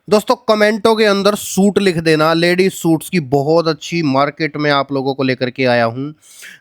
दोस्तों कमेंटों के अंदर सूट लिख देना। लेडीज सूट्स की बहुत अच्छी मार्केट में आप लोगों को लेकर के आया हूं।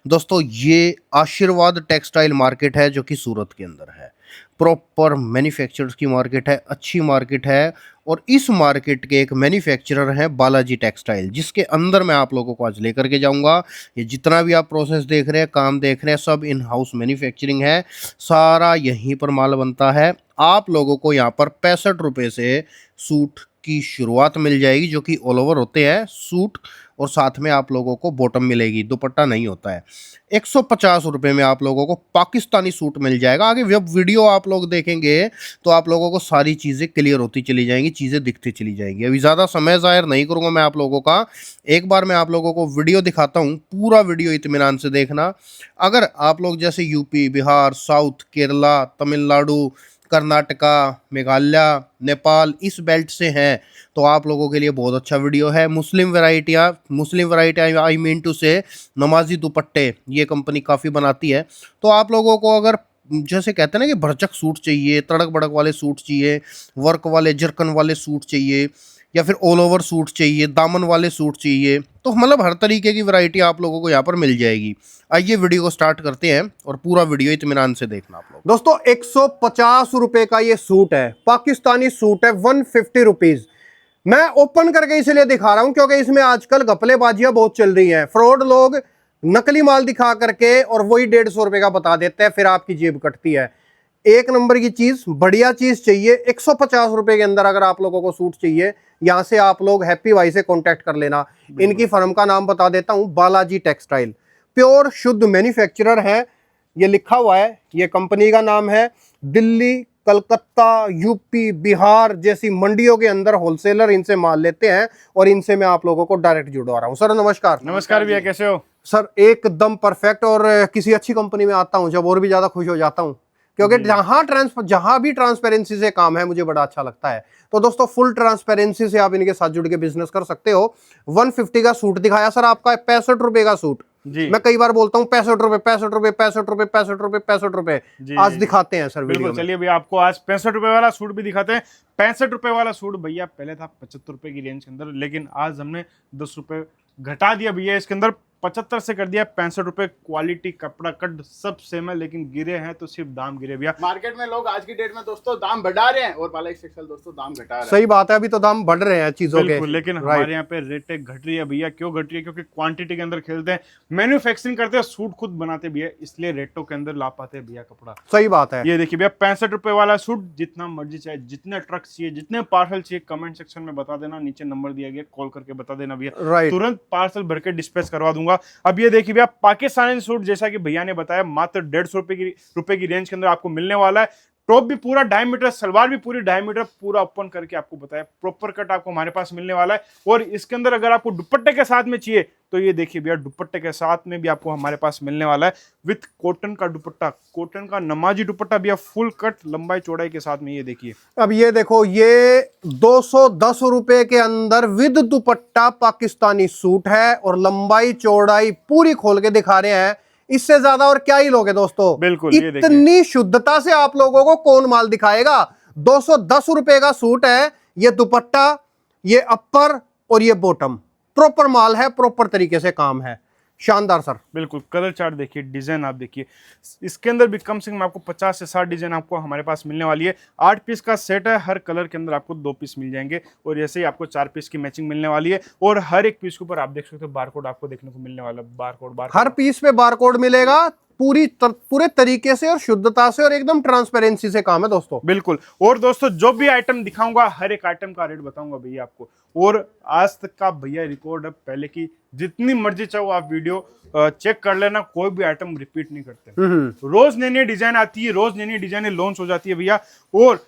दोस्तों ये आशीर्वाद टेक्सटाइल मार्केट है जो कि सूरत के अंदर है। प्रॉपर मैन्युफैक्चरर्स की मार्केट है, अच्छी मार्केट है। और इस मार्केट के एक मैन्युफैक्चरर हैं बालाजी टेक्सटाइल, जिसके अंदर मैं आप लोगों को आज लेकर के जाऊंगा। ये जितना भी आप प्रोसेस देख रहे हैं, काम देख रहे हैं, सब इन हाउस मैन्युफैक्चरिंग है। सारा यहीं पर माल बनता है। आप लोगों को यहाँ पर 65 रुपये से सूट की शुरुआत मिल जाएगी, जो कि ऑल ओवर होते हैं सूट। और साथ में आप लोगों को बॉटम मिलेगी, दुपट्टा नहीं होता है। 150 रुपये में आप लोगों को पाकिस्तानी सूट मिल जाएगा। आगे जब वीडियो आप लोग देखेंगे तो आप लोगों को सारी चीज़ें क्लियर होती चली जाएंगी, चीज़ें दिखती चली जाएंगी। अभी ज़्यादा समय ज़ाहिर नहीं करूँगा मैं आप लोगों का। एक बार मैं आप लोगों को वीडियो दिखाता हूँ, पूरा वीडियो इत्मीनान से देखना। अगर आप लोग जैसे यूपी, बिहार, साउथ, केरला, तमिलनाडु, कर्नाटका, मेघालय, नेपाल इस बेल्ट से हैं तो आप लोगों के लिए बहुत अच्छा वीडियो है। मुस्लिम वैरायटियाँ आई मीन टू से नमाजी दुपट्टे ये कंपनी काफ़ी बनाती है। तो आप लोगों को अगर जैसे कहते हैं ना कि भरचक सूट चाहिए, तड़क भड़क वाले सूट चाहिए, वर्क वाले जरकन वाले सूट चाहिए, या फिर ऑल ओवर सूट चाहिए, दामन वाले सूट चाहिए, तो मतलब हर तरीके की वैरायटी आप लोगों को यहाँ पर मिल जाएगी। आइए वीडियो को स्टार्ट करते हैं और पूरा वीडियो इत्मीनान से देखना आप लोग। दोस्तों 150 रुपए का ये सूट है, पाकिस्तानी सूट है, 150 रुपीज। मैं ओपन करके इसलिए दिखा रहा हूं क्योंकि इसमें आजकल घपलेबाजियां बहुत चल रही हैं। फ्रॉड लोग नकली माल दिखा करके और वही 150 रुपए का बता देते हैं, फिर आपकी जेब कटती है। एक नंबर की चीज, बढ़िया चीज चाहिए। 150 रुपए के अंदर अगर आप लोगों को सूट चाहिए, यहां से आप लोग हैप्पी भाई से कांटेक्ट कर लेना। इनकी फर्म का नाम बता देता हूं, बालाजी टेक्सटाइल। प्योर शुद्ध मैन्युफैक्चरर है, ये लिखा हुआ है। ये कंपनी का नाम है। दिल्ली, कलकत्ता, यूपी, बिहार जैसी मंडियों के अंदर होलसेलर इनसे माल लेते हैं और इनसे मैं आप लोगों को डायरेक्ट जुड़वा रहा हूं। सर नमस्कार। नमस्कार भैया, कैसे हो? सर एकदम परफेक्ट। और किसी अच्छी कंपनी में आता हूं जब और भी ज्यादा खुश हो जाता हूं, क्योंकि जहां भी ट्रांसपेरेंसी से काम है मुझे बड़ा अच्छा लगता है। तो दोस्तों फुल ट्रांसपेरेंसी से आप इनके साथ जुड़ के बिजनेस कर सकते हो। 150 का सूट दिखाया सर, आपका 65 रुपए का सूट। जी मैं कई बार बोलता हूँ 65 रुपए, 65 रुपए, 65 रुपए, 65 रुपए, 65 रुपए। आज दिखाते हैं सर वीडियो में। चलिए भैया, आपको आज 65 रुपए वाला सूट भी दिखाते हैं। 65 रुपए वाला सूट भैया पहले था 75 रुपए की रेंज के अंदर, लेकिन आज हमने 10 रुपए घटा दिया भैया। इसके अंदर 75 से कर दिया 65 रुपए। क्वालिटी, कपड़ा, कट सब सेम है, लेकिन गिरे हैं तो सिर्फ दाम गिरे भैया। मार्केट में लोग आज की डेट में दोस्तों दाम बढ़ा रहे हैं और बाला एक्सएक्सेल दोस्तों दाम घटा रहे हैं। सही बात है, अभी तो दाम बढ़ रहे हैं चीजों के, लेकिन हमारे यहाँ पे रेटें घट रही है भैया। क्यों घट रही है? क्योंकि क्वांटिटी के अंदर खेलते हैं, मैन्युफैक्चरिंग करते हैं, सूट खुद बनाते भैया, इसलिए रेटों के अंदर ला पाते हैं भैया कपड़ा। सही बात है। ये देखिए भैया, 65 रुपए वाला सूट, जितना मर्जी चाहिए, जितने ट्रक चाहिए, जितने पार्सल चाहिए, कमेंट सेक्शन में बता देना, नीचे नंबर दिया गया, कॉल करके बता देना भैया। तुरंत पार्सल भर के डिस्पैच करवा दूंगा। अब ये देखिए भैया, पाकिस्तानी सूट जैसा कि भैया ने बताया मात्र 150 रुपए की रेंज के अंदर आपको मिलने वाला है। टॉप भी पूरा 2.5 मीटर, सलवार भी पूरी 2.5 मीटर, पूरा ओपन करके आपको बताया। प्रॉपर कट आपको हमारे पास मिलने वाला है। और इसके अंदर अगर आपको दुपट्टे के साथ में चाहिए तो ये देखिए भैया, दुपट्टे के साथ में भी आपको हमारे पास मिलने वाला है विथ कॉटन का दुपट्टा, कॉटन का नमाजी दुपट्टा भैया, फुल कट लंबाई चौड़ाई के साथ में। ये देखिए, अब ये देखो, ये 210 रुपए के अंदर विद दुपट्टा पाकिस्तानी सूट है और लंबाई चौड़ाई पूरी खोल के दिखा रहे हैं। इससे ज्यादा और क्या ही लोगे दोस्तों। बिल्कुल, इतनी शुद्धता से आप लोगों को कौन माल दिखाएगा। 210 रुपए का सूट है, ये दुपट्टा, ये अपर और ये बॉटम, प्रॉपर माल है, प्रॉपर तरीके से काम है। शानदार सर। बिल्कुल। कलर चार्ट देखिए, डिजाइन आप देखिए, इसके अंदर भी कम से कम आपको 50 से 60 डिजाइन आपको हमारे पास मिलने वाली है। 8 पीस का सेट है, हर कलर के अंदर आपको 2 पीस मिल जाएंगे और ऐसे ही आपको 4 पीस की मैचिंग मिलने वाली है। और हर एक पीस के ऊपर आप देख सकते हो बारकोड आपको देखने को मिलने वाला है। बारकोड हर पीस पे बारकोड मिलेगा, पूरे तरीके से और शुद्धता से और एकदम ट्रांसपेरेंसी से काम है दोस्तों। बिल्कुल। और दोस्तों जो भी आइटम दिखाऊंगा, हर एक आइटम का रेट बताऊंगा भैया आपको। और आज तक का भैया रिकॉर्ड है, पहले की जितनी मर्जी चाहो आप वीडियो चेक कर लेना, कोई भी आइटम रिपीट नहीं करते। रोज नई नई डिजाइन आती है, रोज नई नई डिजाइन लॉन्च हो जाती है भैया। और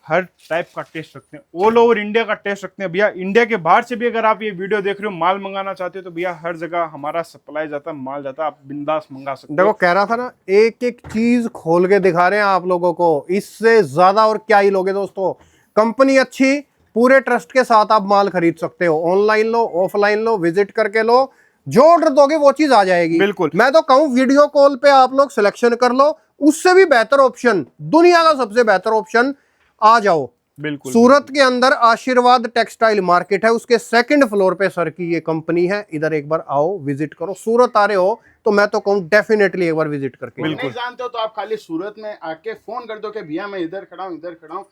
हर टाइप का टेस्ट रखते हैं, ऑल ओवर इंडिया का टेस्ट रखते हैं भैया। इंडिया के बाहर से भी अगर आप ये वीडियो देख रहे हो, माल मंगाना चाहते हो तो भैया हर जगह हमारा सप्लाई जाता है, माल जाता है, आप बिंदास मंगा सकते हो। देखो कह रहा था ना, एक एक चीज खोल के दिखा रहे हैं आप लोगों को, इससे ज्यादा और क्या ही लोगे दोस्तों। कंपनी अच्छी, पूरे ट्रस्ट के साथ आप माल खरीद सकते हो। ऑनलाइन लो, ऑफलाइन लो, विजिट करके लो, जो ऑर्डर दोगे वो चीज आ जाएगी। बिल्कुल। मैं तो कहूँ वीडियो कॉल पे आप लोग सिलेक्शन कर लो, उससे भी बेहतर ऑप्शन, दुनिया का सबसे बेहतर ऑप्शन, आ जाओ बिल्कुल सूरत के अंदर आशीर्वाद टेक्सटाइल मार्केट है, उसके सेकंड फ्लोर पे सर की ये कंपनी है। इधर एक बार आओ, विजिट करो। सूरत आ रहे हो तो मैं तो कहूँ डेफिनेटली एक बार विजिट करके जाओ। नहीं जानते हो तो आप खाली सूरत में आके फोन कर दो कि भैया मैं इधर खड़ा हूँ, इधर खड़ा हूँ।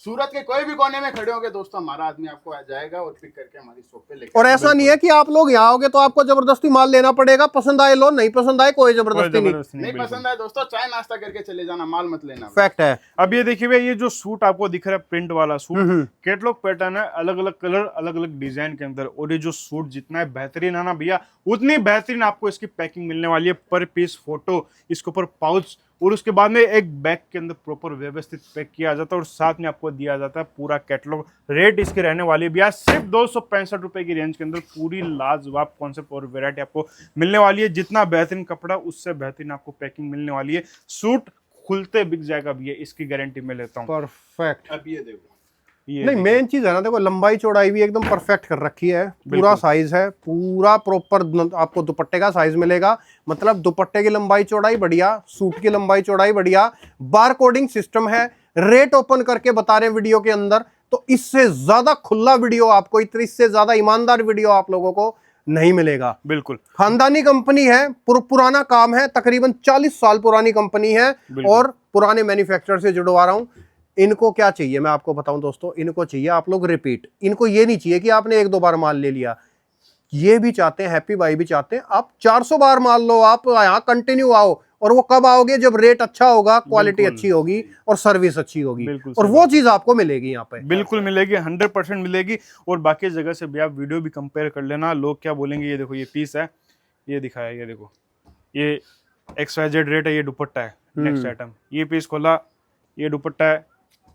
सूरत के कोई भी कोने में खड़े होगे दोस्तों, हमारा आदमी आपको आ जाएगा और पिक करके हमारी शॉप पे लेके। और ऐसा नहीं है कि आप लोग यहाँ आओगे तो आपको जबरदस्ती माल लेना पड़ेगा, पसंद आए लो, नहीं पसंद आए कोई जबरदस्ती नहीं। नहीं पसंद आए दोस्तों चाय नाश्ता करके चले जाना, माल मत लेना। फैक्ट है। अब ये देखिए भैया, ये जो सूट आपको दिख रहा है प्रिंट वाला सूट, कैटलॉग पैटर्न है, अलग अलग कलर अलग अलग डिजाइन के अंदर। और ये जो सूट जितना है बेहतरीन है ना भैया, उतनी बेहतरीन आपको इसकी पैकिंग मिलने वाली है। पर पीस फोटो, इसके ऊपर पाउच, और उसके बाद में एक बैग के अंदर प्रॉपर व्यवस्थित पैक किया जाता है और साथ में आपको दिया जाता है पूरा कैटलॉग। रेट इसकी रहने वाली है भैया सिर्फ 265 रुपए की रेंज के अंदर। पूरी लाजवाब कॉन्सेप्ट और वैरायटी आपको मिलने वाली है। जितना बेहतरीन कपड़ा उससे बेहतरीन आपको पैकिंग मिलने वाली है। सूट खुलते बिक जाएगा भैया, इसकी गारंटी मैं लेता हूँ। परफेक्ट। अब ये देखो, नहीं मेन चीज है ना, देखो लंबाई चौड़ाई भी एकदम परफेक्ट कर रखी है, पूरा साइज है, पूरा प्रॉपर आपको दुपट्टे का साइज मिलेगा। मतलब दुपट्टे की लंबाई चौड़ाई बढ़िया, सूट की लंबाई चौड़ाई बढ़िया, बार कोडिंग सिस्टम है। रेट ओपन करके बता रहे वीडियो के अंदर, तो इससे ज्यादा खुला वीडियो आपको, इससे ज्यादा ईमानदार वीडियो आप लोगों को नहीं मिलेगा। बिल्कुल खानदानी कंपनी है, पुराना काम है, तकरीबन 40 साल पुरानी कंपनी है और पुराने मैन्युफैक्चरर से जुड़वा रहा हूं। इनको क्या चाहिए मैं आपको बताऊं दोस्तों, इनको चाहिए आप लोग रिपीट। इनको ये नहीं चाहिए कि आपने एक दो बार माल ले लिया, ये भी चाहते हैं, हैप्पी भाई भी चाहते हैं आप 400 बार माल लो, आप यहाँ कंटिन्यू आओ। और वो कब आओगे, जब रेट अच्छा होगा, क्वालिटी अच्छी होगी और सर्विस अच्छी होगी, और वो चीज आपको मिलेगी यहाँ पे। बिल्कुल मिलेगी, 100% मिलेगी। और बाकी जगह से भी आप वीडियो भी कंपेयर कर लेना, लोग क्या बोलेंगे। ये देखो, ये पीस है, ये दिखाया, ये देखो, ये XYZ रेट है, ये दुपट्टा है। नेक्स्ट आइटम, ये पीस खोला, ये दुपट्टा है,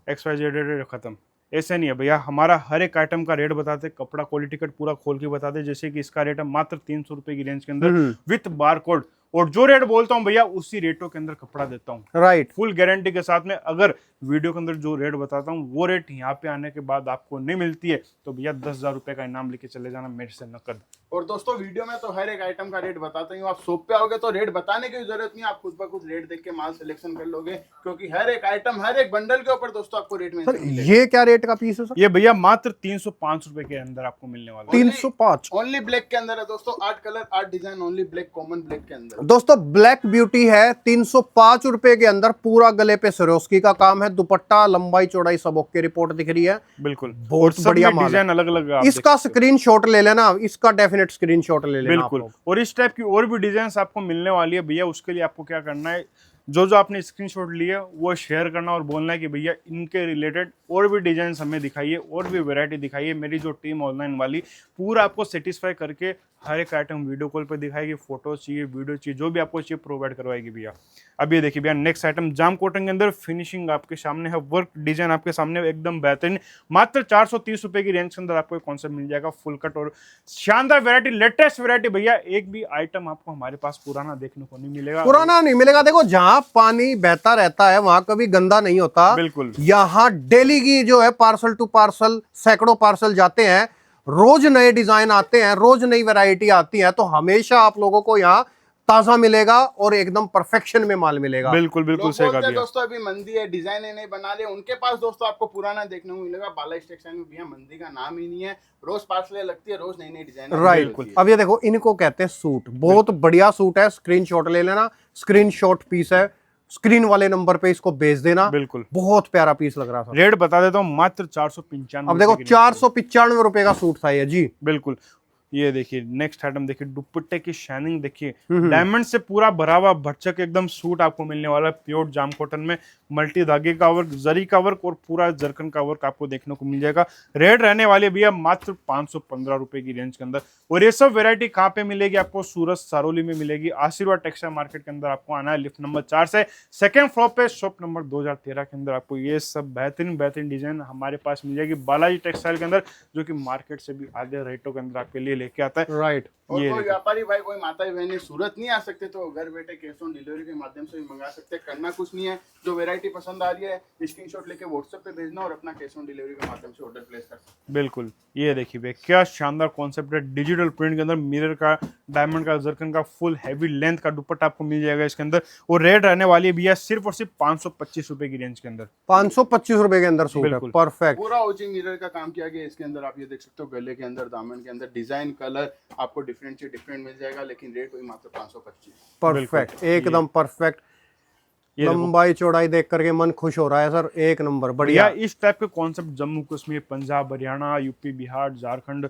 XYZ रेट खत्म। ऐसे नहीं है भैया, हमारा हर एक आइटम का रेट बताते, कपड़ा क्वालिटी कट पूरा खोल के बताते। जैसे कि इसका रेट है मात्र 300 रुपए की रेंज के अंदर विथ बार कोड। और जो रेट बोलता हूँ भैया उसी रेटों के अंदर कपड़ा देता हूँ, राइट, फुल गारंटी के साथ में। अगर वीडियो के अंदर जो रेट बताता हूँ वो रेट यहाँ पे आने के बाद आपको नहीं मिलती है तो भैया 10,000 रुपए का इनाम लेके चले जाना मेरे से नकद। और दोस्तों वीडियो में तो हर एक आइटम का रेट बताता हूँ, आप शॉप पे आओगे तो रेट बताने की जरूरत नहीं, आप खुद ब खुद रेट देख के माल सिलेक्शन कर लोगे, क्योंकि हर एक आइटम, हर एक बंडल के ऊपर दोस्तों आपको रेट सर ये क्या रेट का पीस है सर? ये भैया मात्र 305 रुपए के अंदर आपको मिलने वाला है। 305 ओनली ब्लैक के अंदर है दोस्तों, 8 colour 8 design, only black, common black के अंदर। दोस्तों ब्लैक ब्यूटी है, 305 रुपए के अंदर, पूरा गले पे सरोस्की का काम है, दुपट्टा लंबाई चौड़ाई सब ओके रिपोर्ट दिख रही है। बिल्कुल, बहुत बढ़िया डिजाइन अलग अलग। इसका स्क्रीनशॉट ले लेना, इसका डेफिनेट स्क्रीनशॉट ले लेना बिल्कुल। और इस टाइप की और भी डिजाइन आपको मिलने वाली है भैया। उसके लिए आपको क्या करना है, जो जो आपने स्क्रीनशॉट लिए वो शेयर करना और बोलना है कि भैया इनके रिलेटेड और भी डिजाइन हमें दिखाइए, और भी वैरायटी दिखाइए। मेरी जो टीम ऑनलाइन वाली पूरा आपको सेटिस्फाई करके हर एक आइटम वीडियो कॉल पे दिखाएगी। फोटो चाहिए, वीडियो चाहिए, जो भी आपको चाहिए प्रोवाइड करवाएगी भैया। अब ये देखिए भैया, नेक्स्ट आइटम जाम कॉटन के अंदर, फिनिशिंग आपके सामने है, वर्क डिजाइन आपके सामने एकदम बेहतरीन। मात्र 430 रुपए की रेंज के अंदर आपको कॉन्सेप्ट मिल जाएगा, फुल कट और शानदार वैरायटी, लेटेस्ट वैरायटी भैया। एक भी आइटम आपको हमारे पास पुराना देखने को नहीं मिलेगा, पुराना नहीं मिलेगा। देखो जहां पानी बहता रहता है वहां कभी गंदा नहीं होता। बिल्कुल। यहाँ डेली की जो है पार्सल टू पार्सल सैकड़ों पार्सल जाते हैं, रोज नए डिजाइन आते हैं, रोज नई वैरायटी आती है, तो हमेशा आप लोगों को यहाँ ताजा मिलेगा और एकदम परफेक्शन में माल मिलेगा। बिल्कुल बिल्कुल सही कहा भैया। दोस्तों अभी मंदी है, डिजाइन नहीं बना रहे, उनके पास दोस्तों आपको पुराना देखने को मिलेगा। बाला टेक्सटाइल में भैया मंदी का नाम ही नहीं है, रोज पार्सल लगती है, रोज नई नई डिजाइन। राइट। अब ये देखो, इनको कहते हैं सूट, बहुत बढ़िया सूट है, स्क्रीनशॉट ले लेना, स्क्रीनशॉट पीस है, स्क्रीन वाले नंबर पे इसको भेज देना। बिल्कुल, बहुत प्यारा पीस लग रहा था। रेट बता देता हूँ, मात्र 495। अब देखो 495 रुपए का सूट था ये जी। बिल्कुल। ये देखिए नेक्स्ट आइटम देखिए, दुपट्टे की शाइनिंग देखिए, डायमंड से पूरा भरा हुआ भरचक एकदम सूट आपको मिलने वाला है। प्योर जाम कॉटन में मल्टी धागे का वर्क, जरी का वर्क और पूरा जरकन का वर्क आपको देखने को मिल जाएगा। रेट रहने वाली भैया मात्र 515 रुपए की रेंज के अंदर। और ये सब वेरायटी कहाँ पे मिलेगी आपको? सूरत सारोली में मिलेगी, आशीर्वाद टेक्सटाइल मार्केट के अंदर आपको आना है, लिफ्ट नंबर 4 से सेकंड फ्लोर पे, शॉप नंबर 2013 के अंदर आपको ये सब बेहतरीन बेहतरीन डिजाइन हमारे पास मिल जाएगी बालाजी टेक्सटाइल के अंदर, जो कि मार्केट से भी आधे रेटों के अंदर आपके लिए लेके आता है। राइट। और ये कोई देखो। व्यापारी भाई, कोई माता बहनें सूरत नहीं आ सकते तो घर बैठे कैश ऑन डिलीवरी के माध्यम से भी मंगा सकते हैं। करना कुछ नहीं है, जो वैरायटी पसंद आ रही है स्क्रीनशॉट लेके व्हाट्सएप पे भेजना और अपना कैश ऑन डिलीवरी के माध्यम से ऑर्डर प्लेस कर सकते हैं। बिल्कुल, ये देखिए भैया क्या शानदार कॉन्सेप्ट है। डिजिटल प्रिंट के अंदर मिरर का, डायमंड का, जरकन का फुल हैवी लेंथ का दुपट्टा आपको मिल जाएगा इसके अंदर। और रेट रहने वाली है भैया सिर्फ और सिर्फ 525 रुपए की रेंज के अंदर। 525 रुपए के अंदर सूट है, बिल्कुल। परफेक्ट। पूरा ओचिंग मिरर का काम किया गया इसके अंदर। आप ये देख सकते हो गले के अंदर, दामन के अंदर डिजाइन, कलर आपको डिफरेंट से डिफरेंट मिल जाएगा, लेकिन रेट वही मात्र 525। परफेक्ट, एकदम परफेक्ट। ये देखो। लंबाई चौड़ाई देख करके मन खुश हो रहा है सर, एक नंबर, बढ़िया। बढ़िया। इस टाइप के concept Jammu Kashmir, Punjab, Haryana, UP, Bihar, Jharkhand,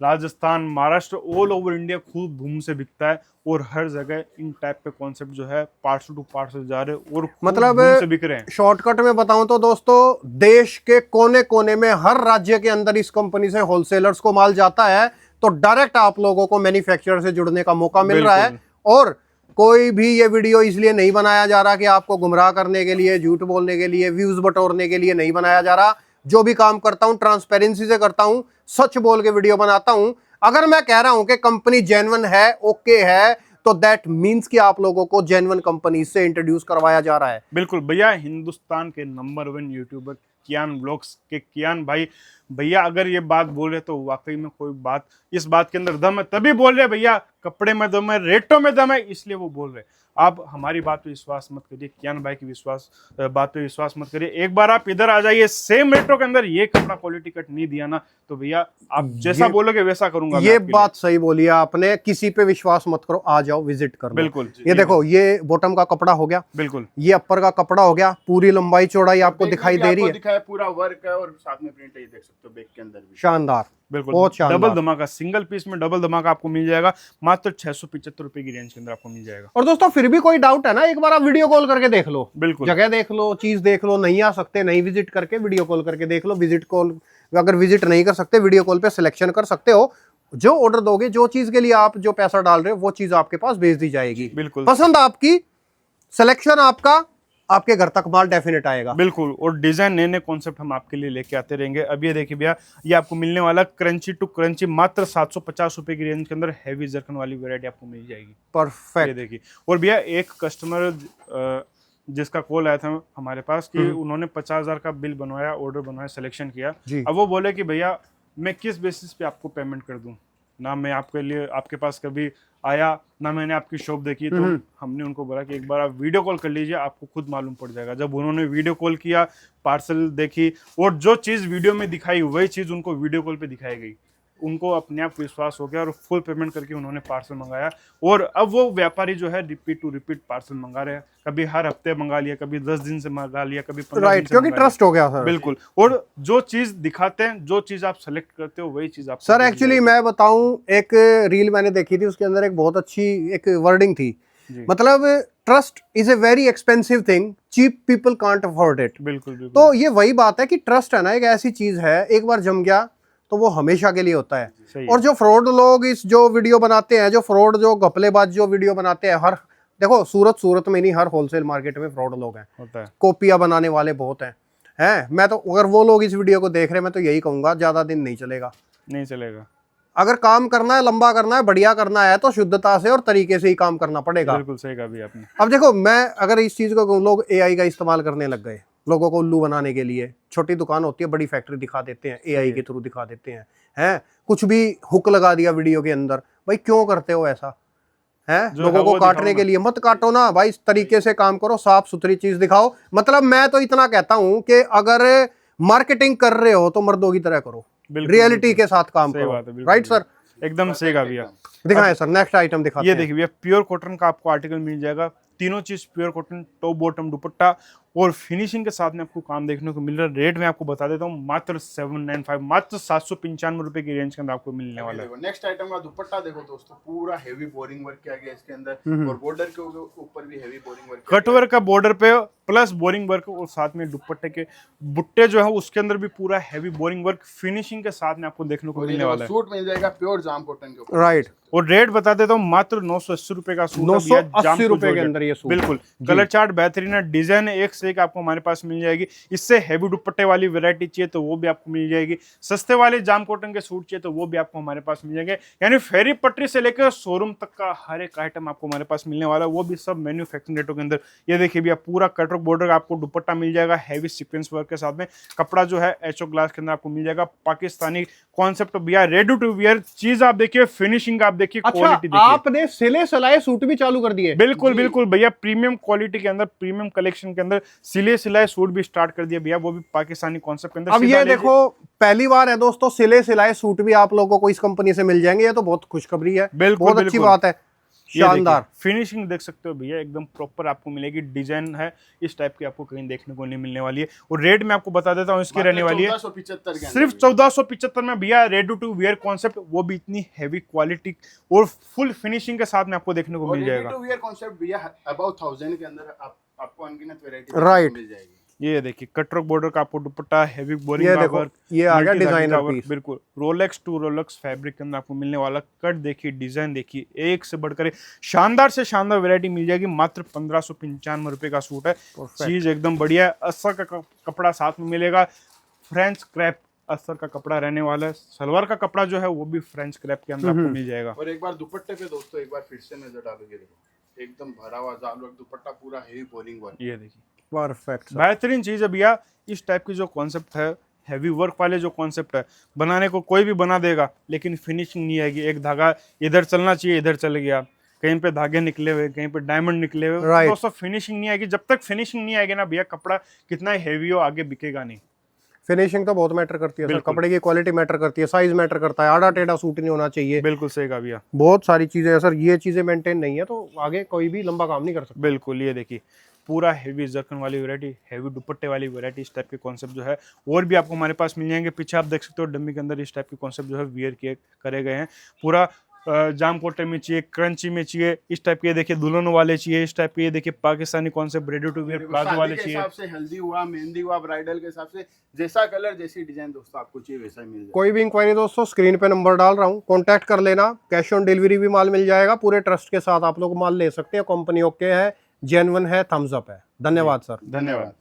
Rajasthan, Maharashtra, all over India खूब धूम से बिकता है। और हर जगह इन टाइप के कॉन्सेप्ट जो है पार्सल टू पार्सल जा रहे हैं और खूब मतलब धूम से बिक रहे हैं। शॉर्टकट में बताऊं तो दोस्तों, देश के कोने कोने में हर राज्य के अंदर इस कंपनी से होलसेलर्स को माल जाता है, तो डायरेक्ट आप लोगों को मैन्युफैक्चरर से जुड़ने का मौका मिल रहा है। बिल्कुल। और कोई भी ये वीडियो इसलिए नहीं बनाया जा रहा कि आपको गुमराह करने के लिए, झूठ बोलने के लिए, व्यूज बटोरने के लिए नहीं बनाया जा रहा। जो भी काम करता हूं ट्रांसपेरेंसी से करता हूं, सच बोल के वीडियो बनाता हूं। अगर मैं कह रहा हूं कि कंपनी जेन्युइन है, ओके है, तो दैट मींस कि आप लोगों को जेन्युइन कंपनी से इंट्रोड्यूस करवाया जा रहा है। बिल्कुल भैया, हिंदुस्तान के नंबर 1 यूट्यूबर कियान ब्लॉग्स के कियान भाई, भैया अगर ये बात बोल रहे तो वाकई में कोई बात, इस बात के अंदर दम है, तभी बोल रहे भैया। कपड़े में दम है, रेटों में दम है, इसलिए वो बोल रहे। आप हमारी बात पे विश्वास मत करिए, कियान भाई की बात पे विश्वास मत करिए। एक बार आप इधर आ जाइए, सेम रेटों के अंदर ये कपड़ा क्वालिटी कट नहीं दिया ना तो भैया आप जैसा बोलोगे वैसा करूंगा मैं ये आपके बात सही बोली है आपने। किसी पे विश्वास मत करो, आ जाओ, विजिट कर लो। बिल्कुल। ये देखो, ये बॉटम का कपड़ा हो गया, बिल्कुल। ये अपर का कपड़ा हो गया, पूरी लंबाई चौड़ाई आपको दिखाई दे रही है, दिखाया पूरा वर्क है और साथ में प्रिंट है, ये देख सकते हो बैक के अंदर भी। शानदार, बिल्कुल। बहुत शानदार। डबल धमाका, सिंगल पीस में डबल धमाका आपको मिल जाएगा मात्र 675 रुपए की रेंज के अंदर आपको मिल जाएगा। और दोस्तों फिर भी कोई डाउट है ना, एक बार आप वीडियो कॉल करके देख लो, बिल्कुल। जगह देख लो, चीज देख लो। नहीं आ सकते, नहीं विजिट करके वीडियो कॉल करके देख लो। विजिट कॉल अगर विजिट नहीं कर सकते, वीडियो कॉल पे सिलेक्शन कर सकते हो। जो ऑर्डर दोगे, जो चीज के लिए आप जो पैसा डाल रहे हो, वो चीज आपके पास भेज दी जाएगी। बिल्कुल। पसंद आपकी, सिलेक्शन आपका, आपके घर तक माल डेफिनेट आएगा। बिल्कुल। और डिजाइन, नए नए कॉन्सेप्ट हम आपके लिए लेके आते रहेंगे। अब ये देखिए भैया, ये आपको मिलने वाला क्रंची टू क्रंची मात्र 750 रुपए की रेंज के अंदर हैवी जरकन वाली वैरायटी आपको मिल जाएगी। ये परफेक्ट। देखिए। और भैया एक कस्टमर जिसका कॉल आया था हमारे पास कि उन्होंने 50,000 का बिल बनवाया, ऑर्डर बनवाया, सिलेक्शन किया। जी। अब वो बोले कि भैया मैं किस बेसिस पे आपको पेमेंट कर दूं, ना मैं आपके लिए आपके पास कभी आया, ना मैंने आपकी शॉप देखी। तो हमने उनको बोला कि एक बार आप वीडियो कॉल कर लीजिए, आपको खुद मालूम पड़ जाएगा। जब उन्होंने वीडियो कॉल किया, पार्सल देखी, और जो चीज़ वीडियो में दिखाई वही चीज़ उनको वीडियो कॉल पे दिखाई गई। उनको अपने आप विश्वास हो गया और फुल पेमेंट करके उन्होंने पार्सल मंगाया। और अब वो व्यापारी जो है रिपीट टू रिपीट पार्सल मंगा रहे हैं। कभी हर हफ्ते मंगा लिया, कभी 10 दिन से मंगा लिया, कभी 15 दिन राइट, से क्योंकि मंगा लिया। ट्रस्ट हो गया सर। बिल्कुल। और जो चीज दिखाते हैं, जो चीज आप सेलेक्ट करते हो, वही चीज आप सर एक्चुअली मैं बताऊं, एक रील मैंने देखी थी, उसके अंदर एक बहुत अच्छी एक वर्डिंग थी। मतलब trust is a very expensive thing, cheap people can't afford it. बिल्कुल, बिल्कुल। तो ये वही बात है कि ट्रस्ट है ना, एक ऐसी चीज है, एक बार जम गया तो वो हमेशा के लिए होता है। सही और जो फ्रॉड लोग इस जो वीडियो बनाते हैं, जो फ्रॉड, जो घपलेबाज जो वीडियो बनाते हैं, हर देखो सूरत में नहीं, हर होलसेल मार्केट में फ्रॉड लोग हैं, होता है। कॉपियां बनाने वाले बहुत हैं। मैं तो, अगर वो लोग इस वीडियो को देख रहे हैं, मैं तो यही कहूंगा, ज्यादा दिन नहीं चलेगा। नहीं चलेगा। अगर काम करना है, लंबा करना है, बढ़िया करना है, तो शुद्धता से और तरीके से ही काम करना पड़ेगा। बिल्कुल सही कहा भी आपने। अब देखो, मैं अगर इस चीज को कहूं, लोग एआई का इस्तेमाल करने लग गए लोगों को उल्लू बनाने के लिए। छोटी दुकान होती है, बड़ी फैक्ट्री दिखा देते हैं, एआई के थ्रू दिखा देते हैं। कुछ भी हुक लगा दिया वीडियो के अंदर। भाई क्यों करते हो ऐसा? लोगों को काटने के लिए मत काटो ना भाई, इस तरीके से काम करो, साफ सुथरी चीज दिखाओ। मतलब मैं तो इतना कहता हूं कि अगर मार्केटिंग कर रहे हो तो मर्दों की तरह करो, रियलिटी के साथ काम करो। राइट सर, एकदम सही कहा भैया। दिखाएं सर, नेक्स्ट आइटम दिखाते ये हैं। देखिए भैया, प्योर कॉटन का आपको आर्टिकल मिल जाएगा। तीनों चीज प्योर कॉटन, टॉप बॉटम दुपट्टा और फिनिशिंग के साथ में आपको काम देखने को मिल रहा है। रेट में आपको बता देता हूँ, मात्र 795, मात्र 795 रुपए की रेंज के अंदर आपको मिलने वाला है। नेक्स्ट आइटम का दुपट्टा देखो दोस्तों, पूरा हेवी बोरिंग वर्क किया गया इसके अंदर, और बॉर्डर के ऊपर भी heavy boring work, cut work का बॉर्डर पे प्लस बोरिंग वर्क, और साथ में दुपट्टे के बुट्टे जो है उसके अंदर भी पूरा हैवी बोरिंग वर्क फिनिशिंग के साथ में आपको देखने को मिलने वाला है। सूट मिल जाएगा प्योर जाम कॉटन के ऊपर। राइट, और रेट बता देता हूँ, मात्र 980 रुपए का सूट। 980 रुपए के अंदर ये सूट, बिल्कुल कलर चार्ट बेहतरीन है, डिजाइन एक से एक आपको हमारे पास मिल जाएगी। इससे हैवी दुपट्टे वाली वैरायटी चाहिए तो वो भी आपको मिल जाएगी, सस्ते वाले जाम कॉटन के सूट चाहिए तो वो भी आपको हमारे पास मिल जाएंगे। यानी फेरी पट्टी से लेकर शोरूम तक का हर एक आइटम आपको हमारे पास मिलने वाला है, वो भी सब मैन्युफैक्चरिंग रेटों के अंदर। ये देखिए भैया, पूरा कटवर्क बॉर्डर का आपको दुपट्टा मिल जाएगा हैवी सीक्वेंस वर्क के साथ में। कपड़ा जो है एचओ ग्लास के अंदर आपको मिल जाएगा, पाकिस्तानी कॉन्सेप्ट भैया, रेडी टू वियर चीज। आप देखिए फिनिशिंग, आप देखिए क्वालिटी देखिए। आपने सिले सिलाए सूट भी चालू कर दिए? बिल्कुल बिल्कुल भैया, प्रीमियम क्वालिटी के अंदर, प्रीमियम कलेक्शन के अंदर सिले सिलाए सूट भी स्टार्ट कर दिया भैया, वो भी पाकिस्तानी कॉन्सेप्ट के अंदर। अब ये देखो, पहली बार है दोस्तों, सिले सिलाए सूट भी आप लोगों को इस कंपनी से मिल जाएंगे, ये तो बहुत खुशखबरी है, बहुत अच्छी बात है। शानदार फिनिशिंग देख सकते हो भैया, एकदम प्रॉपर आपको मिलेगी। डिजाइन है इस टाइप की आपको कहीं देखने को नहीं मिलने वाली है। और रेट में आपको बता देता हूँ, इसकी रहने वाली है सिर्फ 1475 में भैया। रेडी टू वियर कॉन्सेप्ट, वो भी इतनी हैवी क्वालिटी और फुल फिनिशिंग के साथ में आपको देखने को मिल जाएगा। रेडी टू वियर कॉन्सेप्ट भैया अबाउट 1000 के अंदर आपको अनगिनत वैरायटी राइट मिल जाएगी। ये देखिए कटवर्क बॉर्डर का आपको दुपट्टा, हैवी बोरिंग ये का देखो, वर्क, ये आ गया डिजाइनर पीस। बिल्कुल रोलेक्स टू रोलेक्स फैब्रिक के अंदर आपको मिलने वाला। कट देखिए, डिजाइन देखिए, एक से बढ़कर एक शानदार से शानदार वैरायटी मिल जाएगी। मात्र 1595 रुपए का सूट है, चीज एकदम बढ़िया है। अस्तर का कपड़ा साथ में मिलेगा, फ्रेंच क्रैप अस्तर का कपड़ा रहने वाला है। सलवार का कपड़ा जो है वो भी फ्रेंच क्रैप के अंदर आपको मिल जाएगा। और एक बार दुपट्टे पे दोस्तों एक बार फिर से नजर डालोगे, देखो एकदम भरा हुआ जाल वर्क दुपट्टा, पूरा हेवी बोलिंग वर्क। ये देखिए परफेक्ट, बेहतरीन चीज है भैया। इस टाइप की जो कॉन्सेप्ट है, हैवी वर्क वाले जो कॉन्सेप्ट है, बनाने को कोई भी बना देगा, लेकिन फिनिशिंग नहीं आएगी। एक धागा इधर चलना चाहिए, इधर चल गया, कहीं पे धागे निकले हुए, कहीं पे डायमंड निकले हुए, Right. दोस्तों फिनिशिंग नहीं आएगी। जब तक फिनिशिंग नहीं आएगी ना भैया, कपड़ा कितना हेवी हो आगे बिकेगा नहीं। फिनिशिंग तो बहुत मैटर करती है सर, कपड़े की क्वालिटी मैटर करती है, साइज मैटर करता है, आड़ा टेढ़ा सूट नहीं होना चाहिए। बिल्कुल सही कहा भैया, बहुत सारी चीजें हैं सर, ये चीजें मेंटेन नहीं है तो आगे कोई भी लंबा काम नहीं कर सकता। बिल्कुल। ये देखिए पूरा हेवी जर्कन वाली वैरायटी, हेवी दुपट्टे वाली वैरायटी, इस टाइप के कॉन्सेप्ट जो है और भी आपको हमारे पास मिल जाएंगे। पीछे आप देख सकते हो डमी के अंदर इस टाइप के कॉन्सेप्ट जो है वियर किए करे गए हैं। पूरा जाम कोटे में चाहिए, क्रंची में चाहिए, इस टाइप के देखिए दुल्हन वाले चाहिए, इस टाइप के ये देखिए Pakistani concept ready to wear palazzo वाले चाहिए। हिसाब से हल्दी हुआ, मेहंदी हुआ, ब्राइडल के हिसाब से जैसा कलर जैसी डिजाइन दोस्तों आपको चाहिए वैसा ही मिल जाएगा। कोई भी इंक्वायरी दोस्तों स्क्रीन पे नंबर डाल रहा हूँ, कॉन्टैक्ट कर लेना। कैश ऑन डिलीवरी भी माल मिल जाएगा, पूरे ट्रस्ट के साथ आप लोग माल ले सकते हैं। कंपनी ओके है, जेन्युइन है, थम्स अप है। धन्यवाद सर। धन्यवाद।